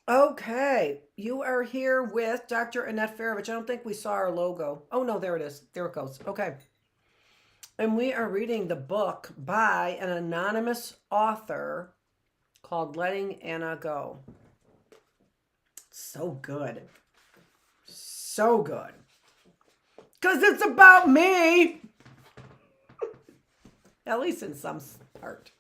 Okay, you are here with Dr. Annette Feravich. I don't think we saw our logo. Oh, no, there it is. There it goes. Okay. And we are reading the book by an anonymous author called Letting Anna Go. So good. So good. Because it's about me, at least in some part.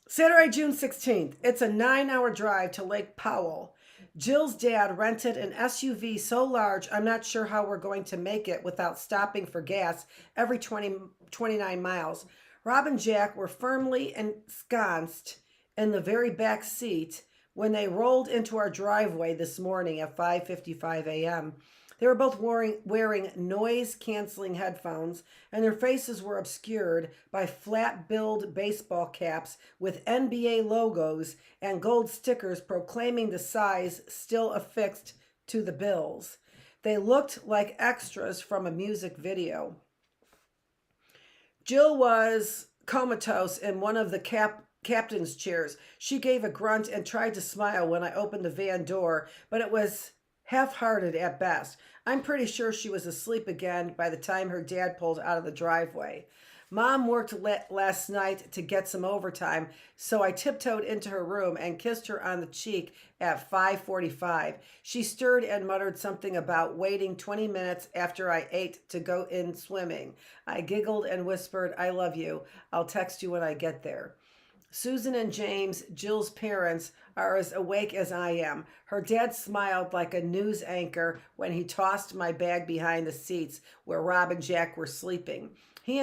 Saturday, June 16th. It's a 9-hour drive to Lake Powell. Jill's dad rented an SUV so large, I'm not sure how we're going to make it without stopping for gas every 29 miles. Rob and Jack were firmly ensconced in the very back seat when they rolled into our driveway this morning at 5:55 a.m. They were both wearing noise-canceling headphones, and their faces were obscured by flat-billed baseball caps with NBA logos and gold stickers proclaiming the size still affixed to the bills. They looked like extras from a music video. Jill was comatose in one of the captain's chairs. She gave a grunt and tried to smile when I opened the van door, but it was half-hearted at best. I'm pretty sure she was asleep again by the time her dad pulled out of the driveway. Mom worked last night to get some overtime, so I tiptoed into her room and kissed her on the cheek at 5:45. She stirred and muttered something about waiting 20 minutes after I ate to go in swimming. I giggled and whispered, "I love you. I'll text you when I get there." Susan and James, Jill's parents, are as awake as I am. Her dad smiled like a news anchor when he tossed my bag behind the seats where Rob and Jack were sleeping. He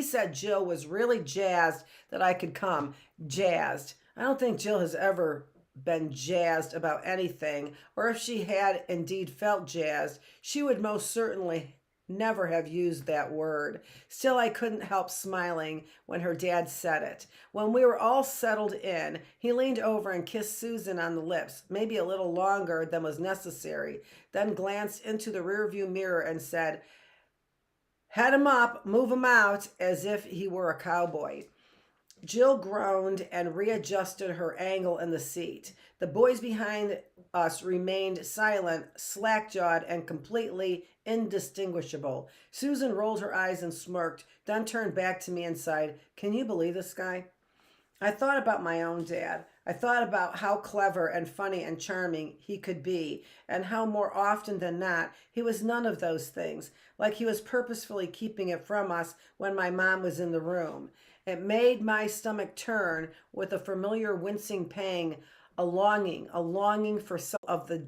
said Jill was really jazzed that I could come. Jazzed. I don't think Jill has ever been jazzed about anything, or if she had indeed felt jazzed, she would most certainly never have used that word. Still, I couldn't help smiling when her dad said it. When we were all settled in, he leaned over and kissed Susan on the lips, maybe a little longer than was necessary, then glanced into the rearview mirror and said, "Head him up, move him out," as if he were a cowboy. Jill groaned and readjusted her angle in the seat. The boys behind us remained silent, slack jawed, and completely indistinguishable. Susan rolled her eyes and smirked, then turned back to me and sighed, "Can you believe this guy?" I thought about my own dad. I thought about how clever and funny and charming he could be, and how more often than not he was none of those things, like he was purposefully keeping it from us when my mom was in the room. It made my stomach turn with a familiar wincing pang, a longing for some of the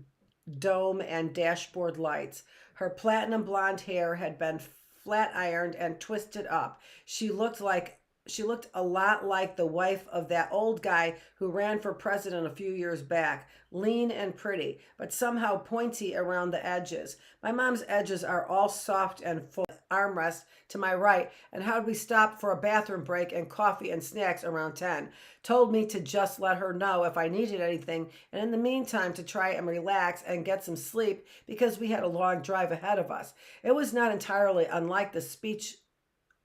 dome and dashboard lights. Her platinum blonde hair had been flat ironed and twisted up. She looked a lot like the wife of that old guy who ran for president a few years back. Lean and pretty, but somehow pointy around the edges. My mom's edges are all soft and full. Armrest to my right, and how'd we stop for a bathroom break and coffee and snacks around 10. Told me to just let her know if I needed anything, and in the meantime to try and relax and get some sleep because we had a long drive ahead of us. It was not entirely unlike the speech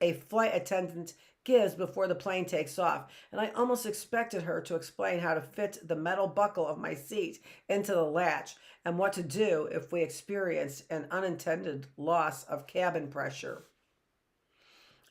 a flight attendant gives before the plane takes off, and I almost expected her to explain how to fit the metal buckle of my seat into the latch and what to do if we experienced an unintended loss of cabin pressure.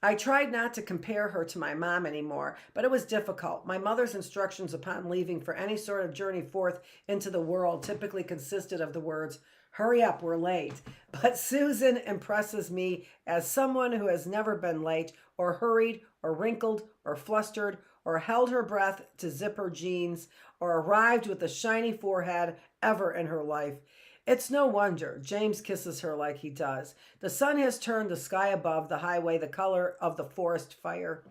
I tried not to compare her to my mom anymore, but it was difficult. My mother's instructions upon leaving for any sort of journey forth into the world typically consisted of the words, "Hurry up, we're late." But Susan impresses me as someone who has never been late, or hurried, or wrinkled, or flustered, or held her breath to zip her jeans, or arrived with a shiny forehead ever in her life. It's no wonder James kisses her like he does. The sun has turned the sky above the highway the color of the forest fire.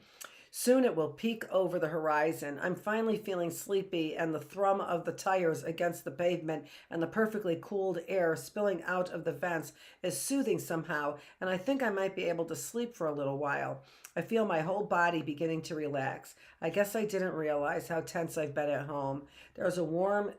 Soon it will peak over the horizon. I'm finally feeling sleepy, and the thrum of the tires against the pavement and the perfectly cooled air spilling out of the vents is soothing somehow, and I think I might be able to sleep for a little while. I feel my whole body beginning to relax. I guess I didn't realize how tense I've been at home. There's a warm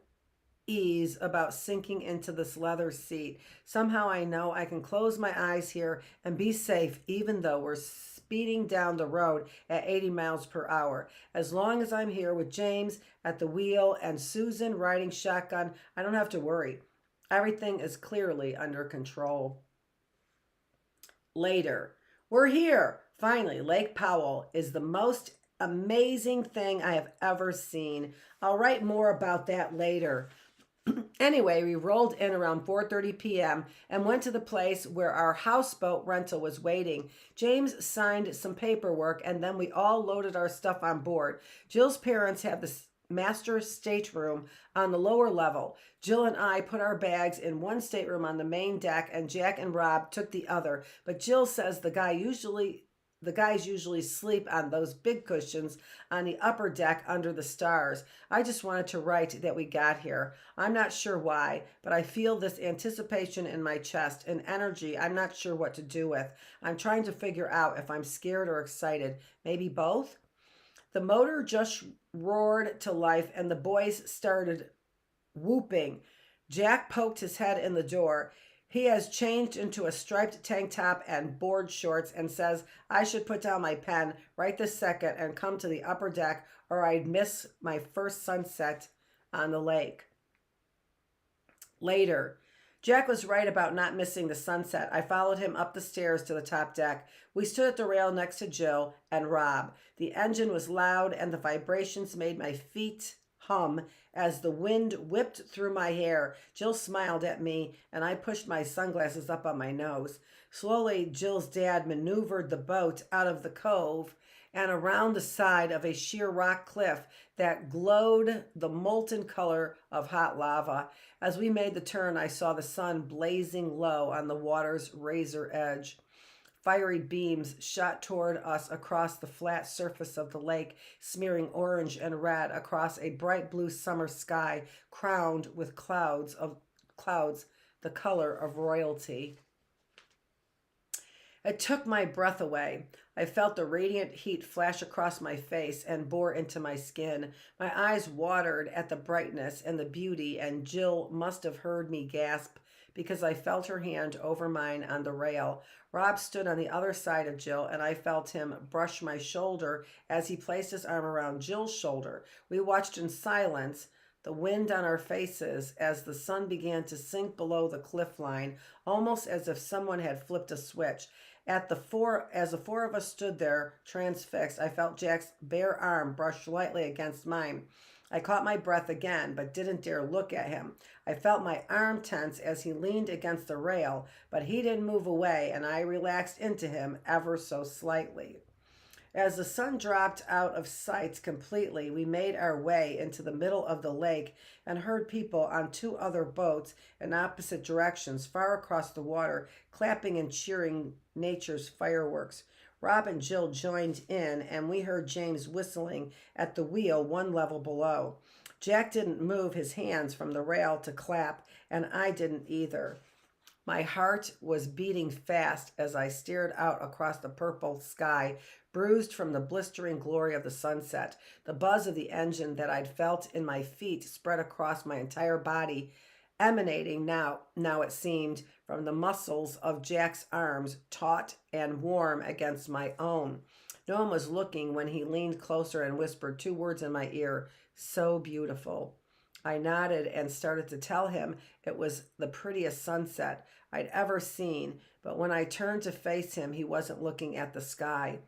ease about sinking into this leather seat. Somehow I know I can close my eyes here and be safe even though we're speeding down the road at 80 miles per hour. As long as I'm here with James at the wheel and Susan riding shotgun, I don't have to worry. Everything is clearly under control. Later, we're here. Finally, Lake Powell is the most amazing thing I have ever seen. I'll write more about that later. Anyway, we rolled in around 4:30 p.m. and went to the place where our houseboat rental was waiting. James signed some paperwork and then we all loaded our stuff on board. Jill's parents have the master stateroom on the lower level. Jill and I put our bags in one stateroom on the main deck and Jack and Rob took the other. But Jill says the guys usually sleep on those big cushions on the upper deck under the stars. I just wanted to write that we got here. I'm not sure why, but I feel this anticipation in my chest, an energy I'm not sure what to do with. I'm trying to figure out if I'm scared or excited. Maybe both? The motor just roared to life and the boys started whooping. Jack poked his head in the door. He has changed into a striped tank top and board shorts and says I should put down my pen right this second and come to the upper deck or I'd miss my first sunset on the lake. Later, Jack was right about not missing the sunset. I followed him up the stairs to the top deck. We stood at the rail next to Jill and Rob. The engine was loud and the vibrations made my feet hum as the wind whipped through my hair. Jill smiled at me and I pushed my sunglasses up on my nose. Slowly, Jill's dad maneuvered the boat out of the cove and around the side of a sheer rock cliff that glowed the molten color of hot lava. As we made the turn, I saw the sun blazing low on the water's razor edge. Fiery beams shot toward us across the flat surface of the lake, smearing orange and red across a bright blue summer sky crowned with clouds the color of royalty. It took my breath away. I felt the radiant heat flash across my face and bore into my skin. My eyes watered at the brightness and the beauty, and Jill must have heard me gasp because I felt her hand over mine on the rail. Rob stood on the other side of Jill, and I felt him brush my shoulder as he placed his arm around Jill's shoulder. We watched in silence, the wind on our faces as the sun began to sink below the cliff line, almost as if someone had flipped a switch. As the four of us stood there, transfixed, I felt Jack's bare arm brush lightly against mine. I caught my breath again, but didn't dare look at him. I felt my arm tense as he leaned against the rail, but he didn't move away, and I relaxed into him ever so slightly. As the sun dropped out of sight completely, we made our way into the middle of the lake and heard people on two other boats in opposite directions far across the water, clapping and cheering nature's fireworks. Rob and Jill joined in, and we heard James whistling at the wheel one level below. Jack didn't move his hands from the rail to clap, and I didn't either. My heart was beating fast as I stared out across the purple sky, bruised from the blistering glory of the sunset. The buzz of the engine that I'd felt in my feet spread across my entire body, emanating now it seemed, from the muscles of Jack's arms, taut and warm against my own. No one was looking when he leaned closer and whispered two words in my ear, "So beautiful." I nodded and started to tell him it was the prettiest sunset I'd ever seen, but when I turned to face him, he wasn't looking at the sky.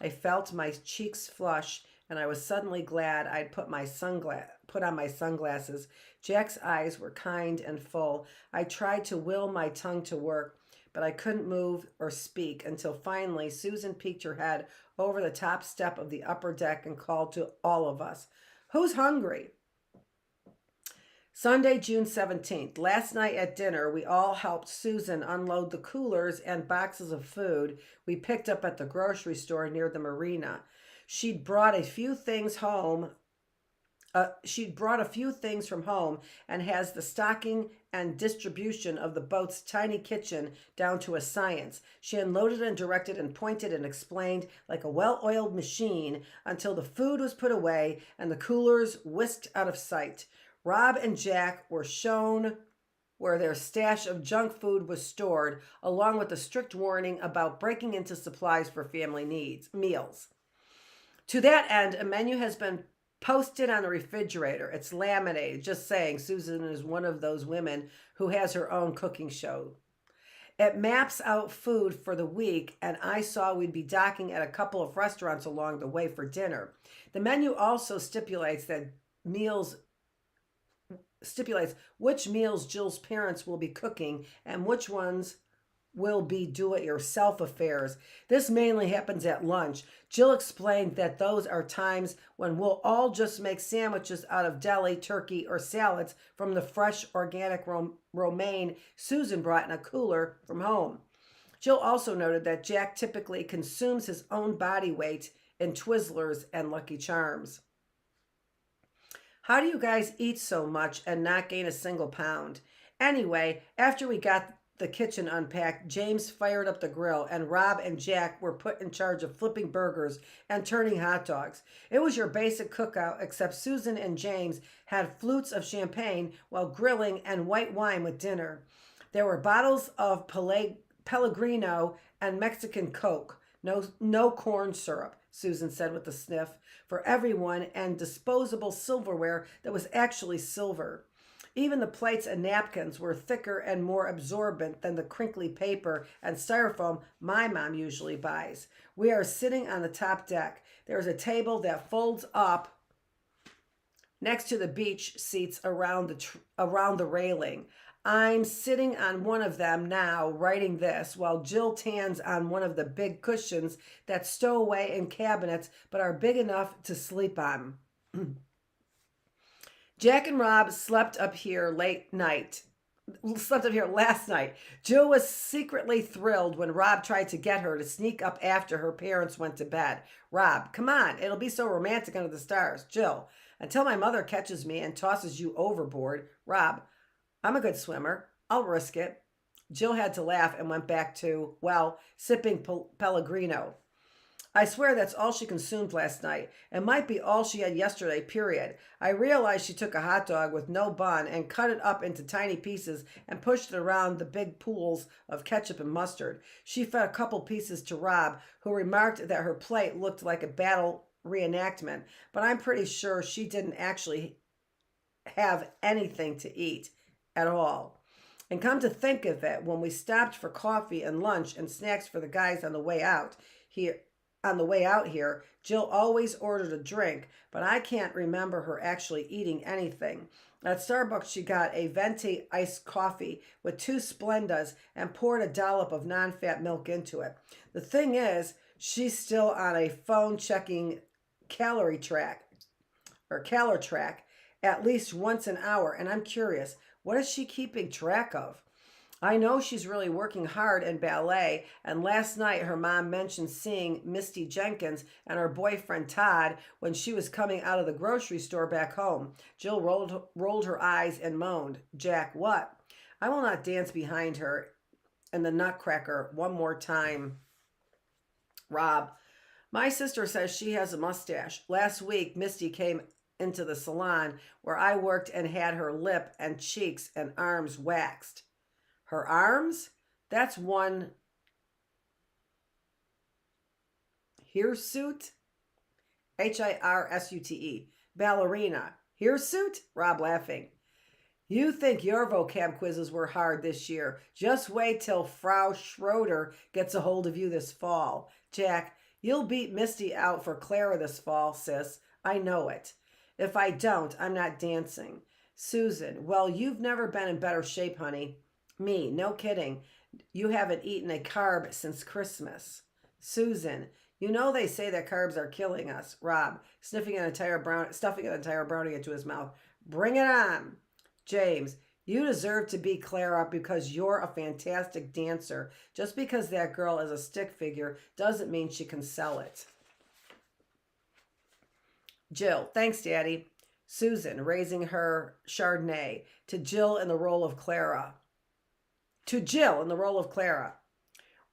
I felt my cheeks flush, and I was suddenly glad I'd put on my sunglasses. Jack's eyes were kind and full. I tried to will my tongue to work, but I couldn't move or speak until finally Susan peeked her head over the top step of the upper deck and called to all of us, "Who's hungry?" Sunday, June 17th. Last night at dinner, we all helped Susan unload the coolers and boxes of food we picked up at the grocery store near the marina. She'd brought a few things from home and has the stocking and distribution of the boat's tiny kitchen down to a science. She unloaded and directed and pointed and explained like a well-oiled machine until the food was put away and the coolers whisked out of sight. Rob and Jack were shown where their stash of junk food was stored, along with a strict warning about breaking into supplies for family meals. To that end, a menu has been posted on the refrigerator. It's laminated, just saying Susan is one of those women who has her own cooking show. It maps out food for the week, and I saw we'd be docking at a couple of restaurants along the way for dinner. The menu also stipulates which meals Jill's parents will be cooking and which ones will be do-it-yourself affairs. This mainly happens at lunch. Jill explained that those are times when we'll all just make sandwiches out of deli, turkey, or salads from the fresh organic romaine Susan brought in a cooler from home. Jill also noted that Jack typically consumes his own body weight in Twizzlers and Lucky Charms. How do you guys eat so much and not gain a single pound? Anyway, after we got the kitchen unpacked, James fired up the grill, and Rob and Jack were put in charge of flipping burgers and turning hot dogs. It was your basic cookout, except Susan and James had flutes of champagne while grilling and white wine with dinner. There were bottles of Pellegrino and Mexican Coke. No corn syrup, Susan said with a sniff, for everyone, and disposable silverware that was actually silver. Even the plates and napkins were thicker and more absorbent than the crinkly paper and styrofoam my mom usually buys. We are sitting on the top deck. There is a table that folds up next to the beach seats around the railing. I'm sitting on one of them now, writing this, while Jill tans on one of the big cushions that stow away in cabinets but are big enough to sleep on. Jack and Rob slept up here last night. Jill was secretly thrilled when Rob tried to get her to sneak up after her parents went to bed. Rob, come on, it'll be so romantic under the stars. Jill, until my mother catches me and tosses you overboard. Rob, I'm a good swimmer. I'll risk it. Jill had to laugh and went back to, sipping Pellegrino. I swear that's all she consumed last night. It might be all she had yesterday, period. I realized she took a hot dog with no bun and cut it up into tiny pieces and pushed it around the big pools of ketchup and mustard. She fed a couple pieces to Rob, who remarked that her plate looked like a battle reenactment, but I'm pretty sure she didn't actually have anything to eat at all. And come to think of it, when we stopped for coffee and lunch and snacks for the guys on the way out here, Jill always ordered a drink, but I can't remember her actually eating anything. At Starbucks, she got a venti iced coffee with 2 Splendas and poured a dollop of non-fat milk into it. The thing is, she's still on a phone checking calorie track at least once an hour, and I'm curious, what is she keeping track of? I know she's really working hard in ballet, and last night her mom mentioned seeing Misty Jenkins and her boyfriend Todd when she was coming out of the grocery store back home. Jill rolled her eyes and moaned. Jack, what? I will not dance behind her in the Nutcracker one more time. Rob, my sister says she has a mustache. Last week, Misty came into the salon where I worked and had her lip and cheeks and arms waxed. Her arms? That's one hirsute? Hirsute. Ballerina. Hirsute? Rob laughing. You think your vocab quizzes were hard this year. Just wait till Frau Schroeder gets a hold of you this fall. Jack, you'll beat Misty out for Clara this fall, sis. I know it. If I don't, I'm not dancing. Susan, well, you've never been in better shape, honey. Me, no kidding. You haven't eaten a carb since Christmas. Susan, you know they say that carbs are killing us. Rob, stuffing an entire brownie into his mouth. Bring it on. James, you deserve to be Clara because you're a fantastic dancer. Just because that girl is a stick figure doesn't mean she can sell it. Jill, thanks, Daddy. Susan, raising her Chardonnay. To Jill in the role of Clara.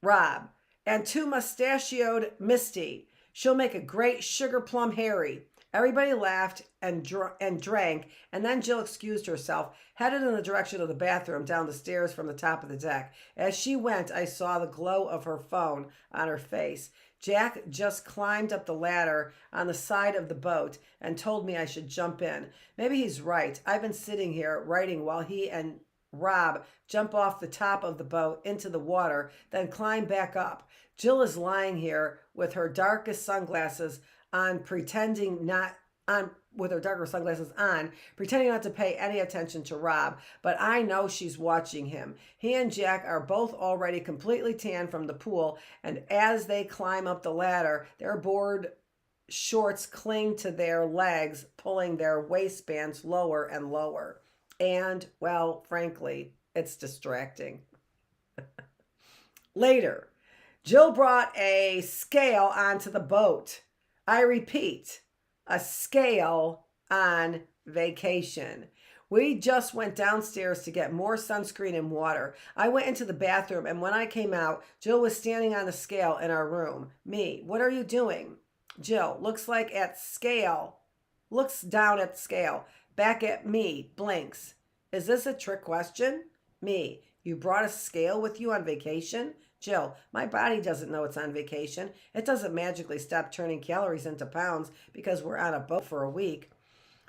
Rob, and to mustachioed Misty. She'll make a great sugar plum Harry. Everybody laughed and drank, and then Jill excused herself, headed in the direction of the bathroom down the stairs from the top of the deck. As she went, I saw the glow of her phone on her face. Jack just climbed up the ladder on the side of the boat and told me I should jump in. Maybe he's right. I've been sitting here writing while he and Rob jump off the top of the boat into the water, then climb back up. Jill is lying here with her darkest sunglasses on, pretending not to pay any attention to Rob, but I know she's watching him. He and Jack are both already completely tan from the pool, and as they climb up the ladder, their board shorts cling to their legs, pulling their waistbands lower and lower. And, well, frankly, it's distracting. Later, Jill brought a scale onto the boat. I repeat, a scale on vacation. We just went downstairs to get more sunscreen and water. I went into the bathroom, and when I came out, Jill was standing on the scale in our room. Me, what are you doing? Jill, looks down at scale. Back at me, blinks. Is this a trick question? Me, you brought a scale with you on vacation? Jill, my body doesn't know it's on vacation. It doesn't magically stop turning calories into pounds because we're on a boat for a week.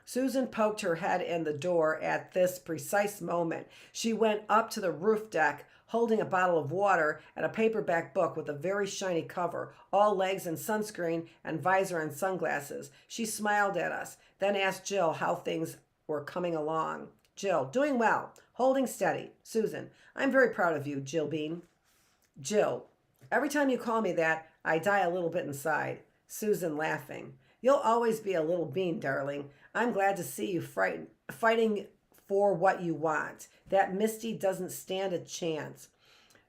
Susan poked her head in the door at this precise moment. She went up to the roof deck, holding a bottle of water and a paperback book with a very shiny cover, all legs and sunscreen and visor and sunglasses. She smiled at us, then asked Jill how things were coming along. Jill, doing well, holding steady. Susan, I'm very proud of you, Jill Bean. Jill, every time you call me that, I die a little bit inside. Susan, laughing. You'll always be a little bean, darling. I'm glad to see you fighting for what you want. That Misty doesn't stand a chance.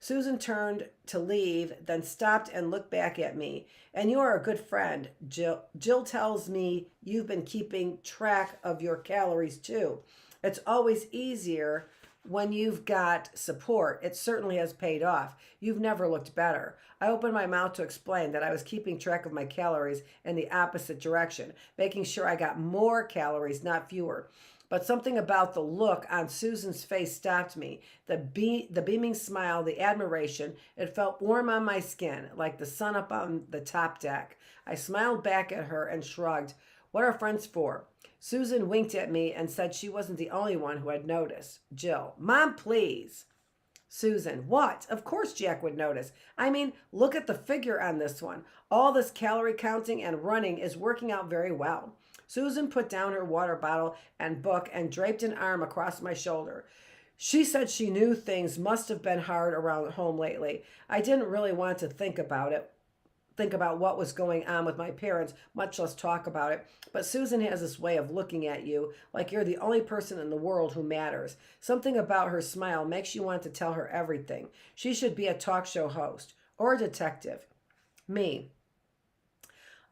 Susan turned to leave, then stopped and looked back at me. And you are a good friend, Jill. Jill tells me you've been keeping track of your calories too. It's always easier when you've got support. It certainly has paid off. You've never looked better. I opened my mouth to explain that I was keeping track of my calories in the opposite direction, making sure I got more calories, not fewer. But something about the look on Susan's face stopped me. The beaming smile, the admiration, it felt warm on my skin, like the sun up on the top deck. I smiled back at her and shrugged. What are friends for? Susan winked at me and said she wasn't the only one who had noticed. Jill, Mom, please. Susan, what? Of course Jack would notice. I mean, look at the figure on this one. All this calorie counting and running is working out very well. Susan put down her water bottle and book and draped an arm across my shoulder. She said she knew things must have been hard around home lately. I didn't really want to think about what was going on with my parents, much less talk about it. But Susan has this way of looking at you like you're the only person in the world who matters. Something about her smile makes you want to tell her everything. She should be a talk show host or a detective. Me.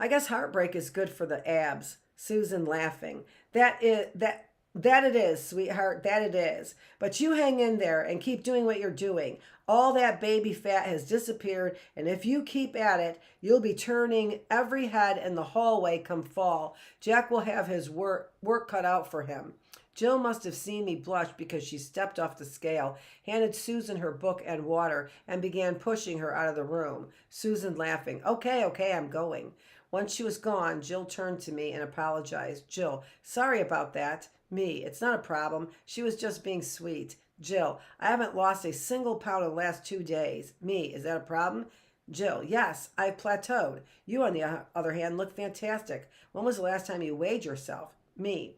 I guess heartbreak is good for the abs. Susan, laughing. That it is, sweetheart, that it is. But you hang in there and keep doing what you're doing. All that baby fat has disappeared, and if you keep at it, you'll be turning every head in the hallway come fall. Jack will have his work cut out for him. Jill must have seen me blush because she stepped off the scale, handed Susan her book and water, and began pushing her out of the room. Susan, laughing. Okay, I'm going. Once she was gone, Jill turned to me and apologized. Jill, sorry about that. Me, it's not a problem. She was just being sweet. Jill, I haven't lost a single pound in the last 2 days. Me, is that a problem? Jill, yes, I've plateaued. You, on the other hand, look fantastic. When was the last time you weighed yourself? Me,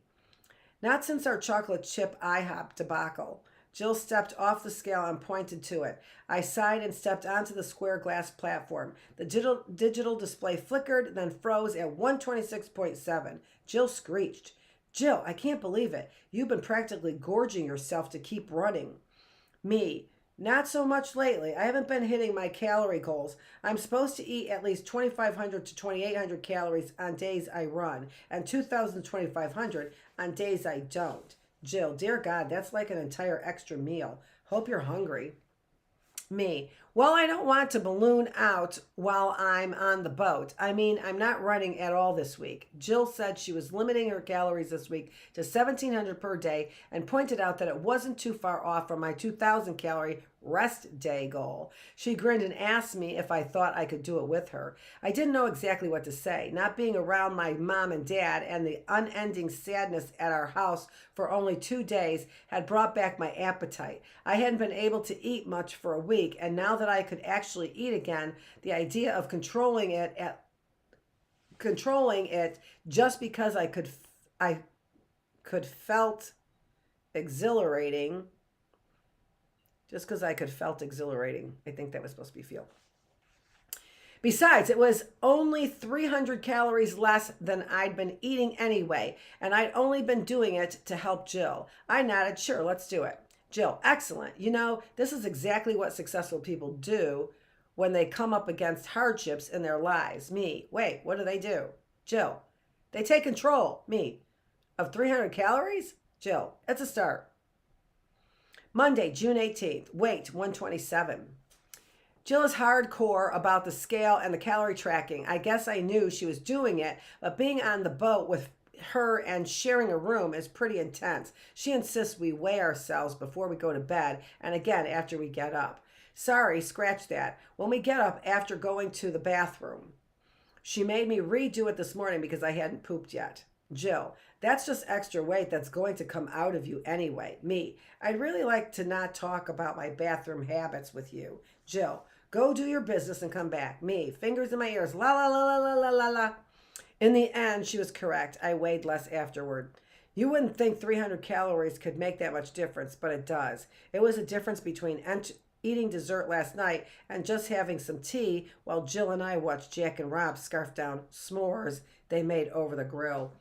not since our chocolate chip IHOP debacle. Jill stepped off the scale and pointed to it. I sighed and stepped onto the square glass platform. The digital display flickered, then froze at 126.7. Jill screeched. Jill, I can't believe it. You've been practically gorging yourself to keep running. Me, not so much lately. I haven't been hitting my calorie goals. I'm supposed to eat at least 2,500 to 2,800 calories on days I run, and 2,000 to 2,500 on days I don't. Jill, dear God, that's like an entire extra meal. Hope you're hungry. Me, Well, I don't want to balloon out while I'm on the boat. I mean, I'm not running at all this week. Jill said she was limiting her calories this week to 1,700 per day and pointed out that it wasn't too far off from my 2,000 calorie rest day goal. She grinned and asked me if I thought I could do it with her. I didn't know exactly what to say. Not being around my mom and dad and the unending sadness at our house for only 2 days had brought back my appetite. I hadn't been able to eat much for a week, and now that I could actually eat again, the idea of controlling it just because I could felt exhilarating. Just because I could felt exhilarating. I think that was supposed to be feel. Besides, it was only 300 calories less than I'd been eating anyway, and I'd only been doing it to help Jill. I nodded, sure, let's do it. Jill, excellent. You know, this is exactly what successful people do when they come up against hardships in their lives. Me, wait, what do? Jill, they take control, me, of 300 calories? Jill, it's a start. Monday, June 18th, weight 127. Jill is hardcore about the scale and the calorie tracking. I guess I knew she was doing it, but being on the boat with her and sharing a room is pretty intense. She insists we weigh ourselves before we go to bed and again after we get up. Sorry, scratch that. When we get up after going to the bathroom. She made me redo it this morning because I hadn't pooped yet. Jill, that's just extra weight that's going to come out of you anyway. Me, I'd really like to not talk about my bathroom habits with you. Jill, go do your business and come back. Me, fingers in my ears, la la la la la la la la. In the end, she was correct. I weighed less afterward. You wouldn't think 300 calories could make that much difference, but it does. It was a difference between eating dessert last night and just having some tea while Jill and I watched Jack and Rob scarf down s'mores they made over the grill.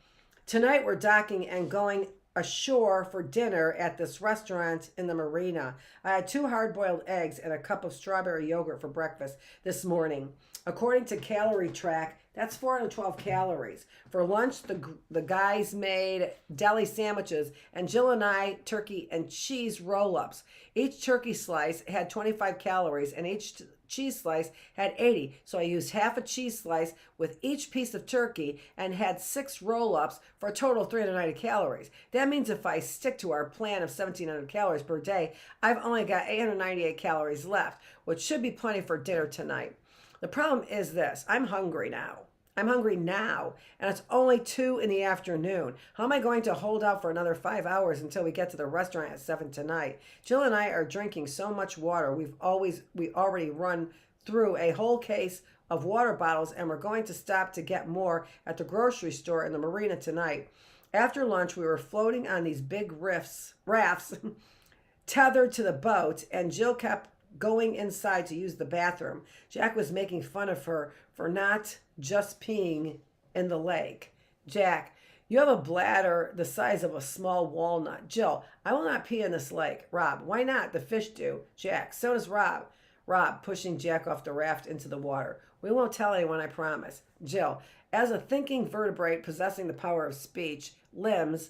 Tonight we're docking and going ashore for dinner at this restaurant in the marina. I had 2 hard-boiled eggs and a cup of strawberry yogurt for breakfast this morning. According to Calorie Track, that's 412 calories. For lunch, the guys made deli sandwiches, and Jill and I turkey and cheese roll-ups. Each turkey slice had 25 calories, and each cheese slice had 80. So I used half a cheese slice with each piece of turkey and had 6 roll-ups for a total of 390 calories. That means if I stick to our plan of 1,700 calories per day, I've only got 898 calories left, which should be plenty for dinner tonight. The problem is this, I'm hungry now, and it's only 2 in the afternoon. How am I going to hold out for another 5 hours until we get to the restaurant at 7 tonight? Jill and I are drinking so much water. We already run through a whole case of water bottles, and we're going to stop to get more at the grocery store in the marina tonight. After lunch, we were floating on these big rafts tethered to the boat, and Jill kept going inside to use the bathroom. Jack was making fun of her for not just peeing in the lake. Jack, you have a bladder the size of a small walnut. Jill, I will not pee in this lake. Rob, why not? The fish do. Jack, so does Rob. Rob, pushing Jack off the raft into the water. We won't tell anyone, I promise. Jill, as a thinking vertebrate possessing the power of speech, limbs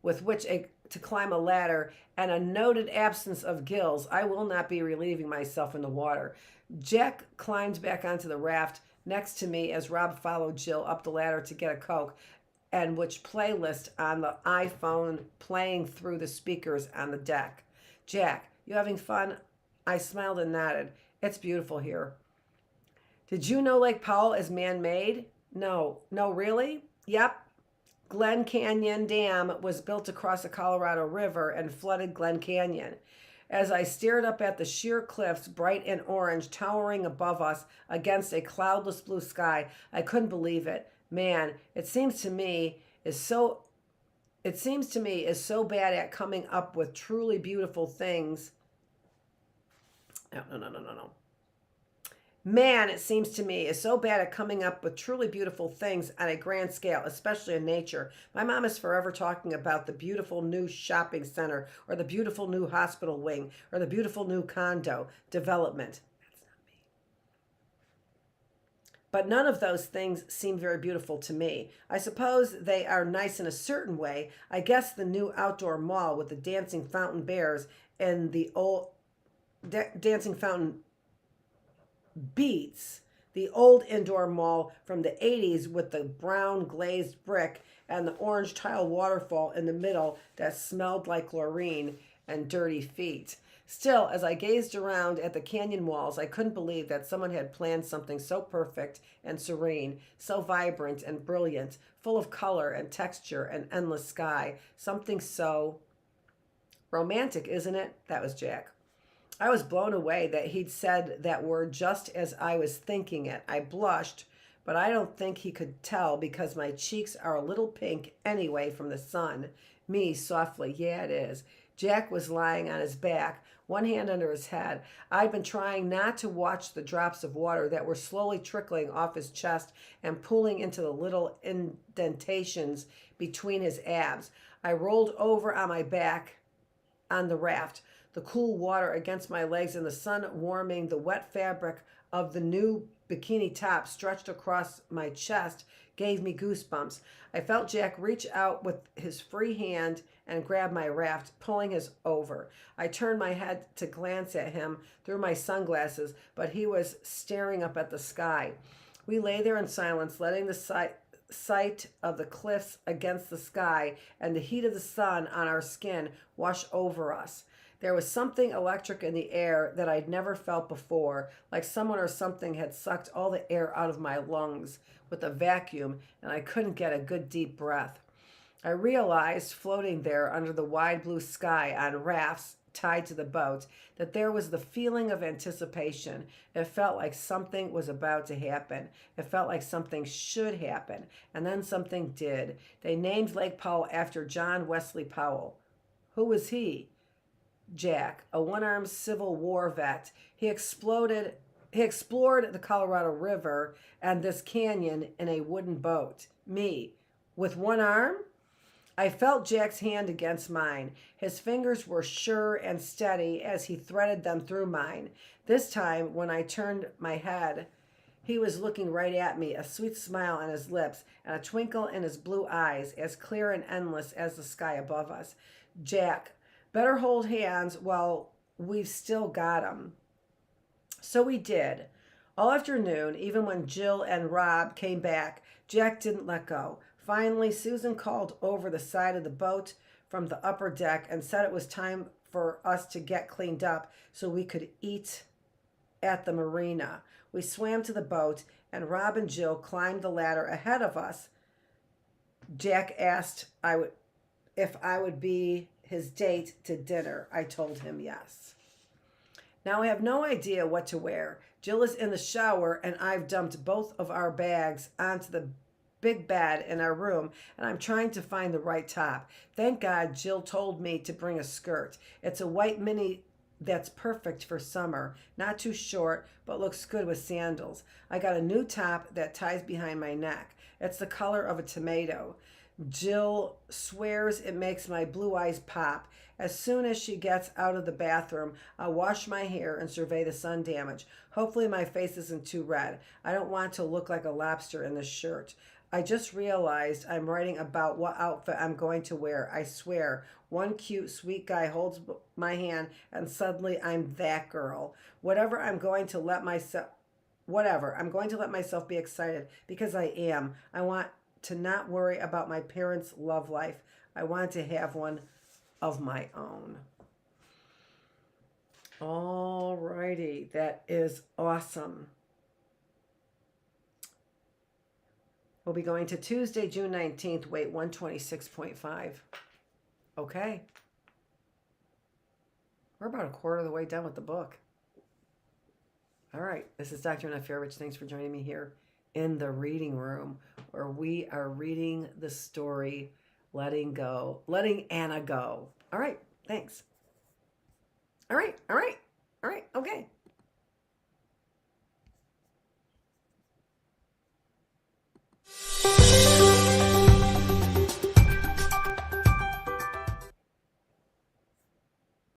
with which to climb a ladder, and a noted absence of gills, I will not be relieving myself in the water. Jack climbed back onto the raft next to me as Rob followed Jill up the ladder to get a Coke, and which playlist on the iPhone playing through the speakers on the deck. Jack, you having fun? I smiled and nodded. It's beautiful here. Did you know Lake Powell is man-made? No, really? Yep. Glen Canyon Dam was built across the Colorado River and flooded Glen Canyon. As I stared up at the sheer cliffs, bright and orange, towering above us against a cloudless blue sky, I couldn't believe it. Man, it seems to me is so bad at coming up with truly beautiful things. No. Man, it seems to me, is so bad at coming up with truly beautiful things on a grand scale, especially in nature. My mom is forever talking about the beautiful new shopping center or the beautiful new hospital wing or the beautiful new condo development. That's not me. But none of those things seem very beautiful to me. I suppose they are nice in a certain way. I guess the new outdoor mall with the dancing fountain bears and the old dancing fountain Beats, the old indoor mall from the 80s with the brown glazed brick and the orange tile waterfall in the middle that smelled like chlorine and dirty feet. Still, as I gazed around at the canyon walls, I couldn't believe that someone had planned something so perfect and serene, so vibrant and brilliant, full of color and texture and endless sky. Something so romantic, isn't it? That was Jack. I was blown away that he'd said that word just as I was thinking it. I blushed, but I don't think he could tell because my cheeks are a little pink anyway from the sun. Me, softly, yeah, it is. Jack was lying on his back, one hand under his head. I'd been trying not to watch the drops of water that were slowly trickling off his chest and pooling into the little indentations between his abs. I rolled over on my back on the raft, the cool water against my legs and the sun warming the wet fabric of the new bikini top stretched across my chest gave me goosebumps. I felt Jack reach out with his free hand and grab my raft, pulling us over. I turned my head to glance at him through my sunglasses, but he was staring up at the sky. We lay there in silence, letting the sight of the cliffs against the sky and the heat of the sun on our skin wash over us. There was something electric in the air that I'd never felt before, like someone or something had sucked all the air out of my lungs with a vacuum, and I couldn't get a good deep breath. I realized, floating there under the wide blue sky on rafts tied to the boat, that there was the feeling of anticipation. It felt like something was about to happen. It felt like something should happen, and then something did. They named Lake Powell after John Wesley Powell. Who was he? Jack, a one-armed Civil War vet. He explored the Colorado River and this canyon in a wooden boat. Me, with one arm? I felt Jack's hand against mine. His fingers were sure and steady as he threaded them through mine. This time, when I turned my head, he was looking right at me, a sweet smile on his lips and a twinkle in his blue eyes, as clear and endless as the sky above us. Jack, better hold hands while we've still got 'em. So we did. All afternoon, even when Jill and Rob came back, Jack didn't let go. Finally, Susan called over the side of the boat from the upper deck and said it was time for us to get cleaned up so we could eat at the marina. We swam to the boat, and Rob and Jill climbed the ladder ahead of us. Jack asked if I would be his date to dinner. I told him yes. Now I have no idea what to wear. Jill is in the shower, and I've dumped both of our bags onto the big bed in our room, and I'm trying to find the right top. Thank God Jill told me to bring a skirt. It's a white mini that's perfect for summer. Not too short, but looks good with sandals. I got a new top that ties behind my neck. It's the color of a tomato. Jill swears it makes my blue eyes pop. As soon as she gets out of the bathroom, I'll wash my hair and survey the sun damage. Hopefully my face isn't too red. I don't want to look like a lobster in this shirt. I just realized I'm writing about what outfit I'm going to wear. I swear, one cute, sweet guy holds my hand and suddenly I'm that girl. I'm going to let myself be excited because I am. I want to not worry about my parents' love life. I want to have one of my own. All righty, that is awesome. We'll be going to Tuesday, June 19th, weight 126.5. Okay. We're about a quarter of the way done with the book. All right, this is Dr. Annette Feravich. Thanks for joining me here in the reading room, where we are reading the story letting Anna go. All right, thanks. All right, okay.